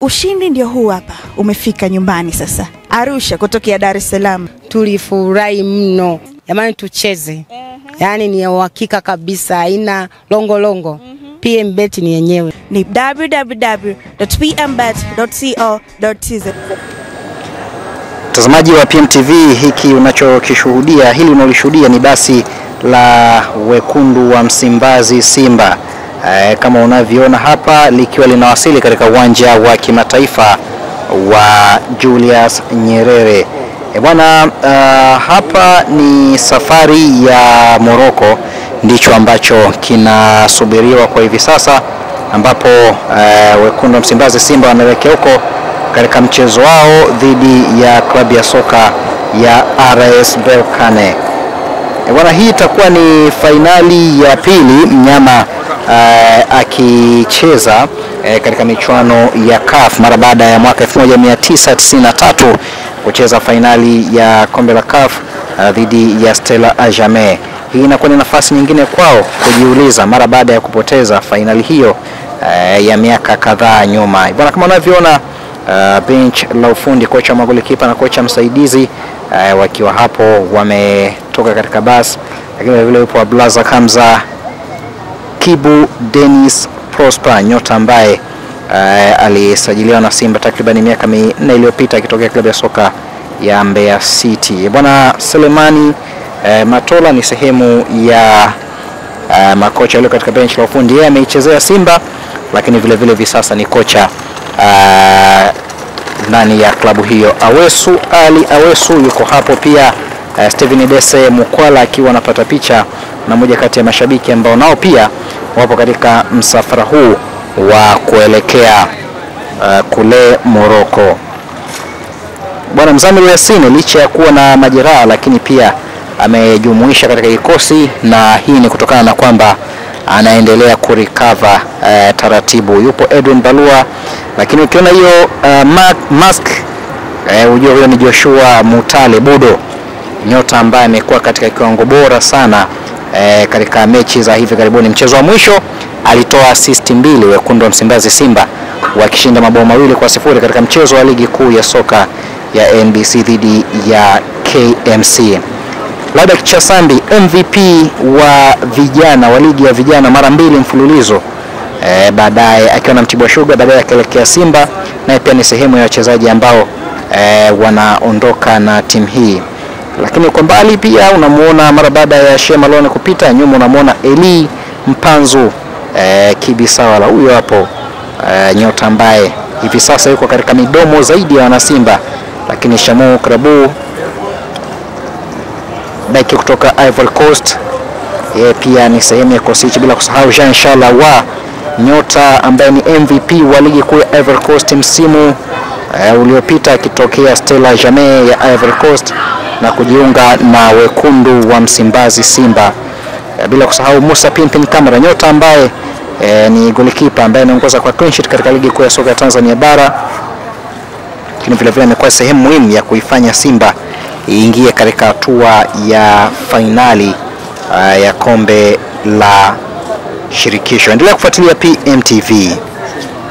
Ushindi ndio huu hapa, umefika nyumbani sasa. Arusha kutokea Dar es Salaam. Tulifurahi mno. Jamani tucheze. Yaani ni uhakika kabisa, haina longo. PMBet ni yenyewe. Ni www.pmbet.co.tz. Mtazamaji wa PMTV, hiki unachokishuhudia, hili unalishuhudia ni basi la wekundu wa Msimbazi Simba. Kama unavyoona hapa likiwa linawasili katika uwanja wa kimataifa wa Julius Nyerere. Bwana, hapa ni safari ya Morocco, ndicho ambacho kinasubiriwa kwa hivi sasa, ambapo wekundu wa Msimbazi Simba wanaelekea huko katika mchezo wao dhidi ya klabu ya soka ya RS Berkane. Bwana, hii itakuwa ni fainali ya pili mnyama akicheza katika michuano ya CAF mara baada ya mwaka 1993 kucheza fainali ya kombe la CAF dhidi ya Stella Ajame. Hii inakuwa ni nafasi nyingine kwao kujiuliza mara baada ya kupoteza fainali hiyo ya miaka kadhaa nyuma. Bwana, kama unavyoona bench la ufundi, kocha wa magolikipa na kocha msaidizi wakiwa hapo wametoka katika basi, lakini vile yupo Ablaza Hamza Kibu Dennis Prosper, nyota ambaye alisajiliwa na Simba takriban miaka 4 iliyopita akitokea klabu ya soka ya Mbeya City. Bwana Selemani Matola ni sehemu ya makocha walio katika bench la ufundi. Yeye ameichezea Simba, lakini vile vile hivi sasa ni kocha ndani ya klabu hiyo. Awesu yuko hapo pia. Steven Dese Mukwala akiwa anapata picha na moja kati ya mashabiki ambao nao pia wapo katika msafara huu wa kuelekea kule Morocco. Bwana Mzamiru Yasini licha ya kuwa na majeraha, lakini pia amejumuisha katika kikosi, na hii ni kutokana na kwamba anaendelea kurecover taratibu. Yupo Edwin Balua, lakini ukiona hiyo mask ujue huyo ni Joshua Mutale Budo, nyota ambaye amekuwa katika kiwango bora sana katika mechi za hivi karibuni. Mchezo wa mwisho alitoa assist 2 wekundu wa Msimbazi Simba wakishinda mabao 2-0 katika mchezo wa ligi kuu ya soka ya NBC dhidi ya KMC. Ladak Chasambi MVP wa vijana wa ligi ya vijana mara 2 mfululizo, baadaye akiwa na Mtibwa Sugar, baadaye akaelekea Simba, na pia ni sehemu ya wachezaji ambao wanaondoka na timu hii. Lakini kwa mbali pia unamuona mara baada ya Shema Lone kupita, nyuma unamuona Eli Mpanzu Kibisawala, huyo hapo nyota ambaye hivi sasa yuko katika midomo zaidi ya wanasimba. Lakini Shamu Krabu beki kutoka Ivory Coast, yeye pia ni sehemu ya kikosi, bila kusahau Jean Charles wa nyota ambaye ni MVP wa ligi kuu ya Ivory Coast msimu uliopita akitokea Stella Ajame ya Ivory Coast na kujiunga na wekundu wa Msimbazi Simba. Bila kusahau Musa Pimpin Kamara, nyota ambaye ni golikipa ambaye anaongoza kwa clean sheet katika ligi kuu ya soka ya Tanzania bara, lakini vile vile amekuwa sehemu muhimu ya kuifanya Simba iingie katika hatua ya fainali ya kombe la shirikisho. Endelea kufuatilia PMTV.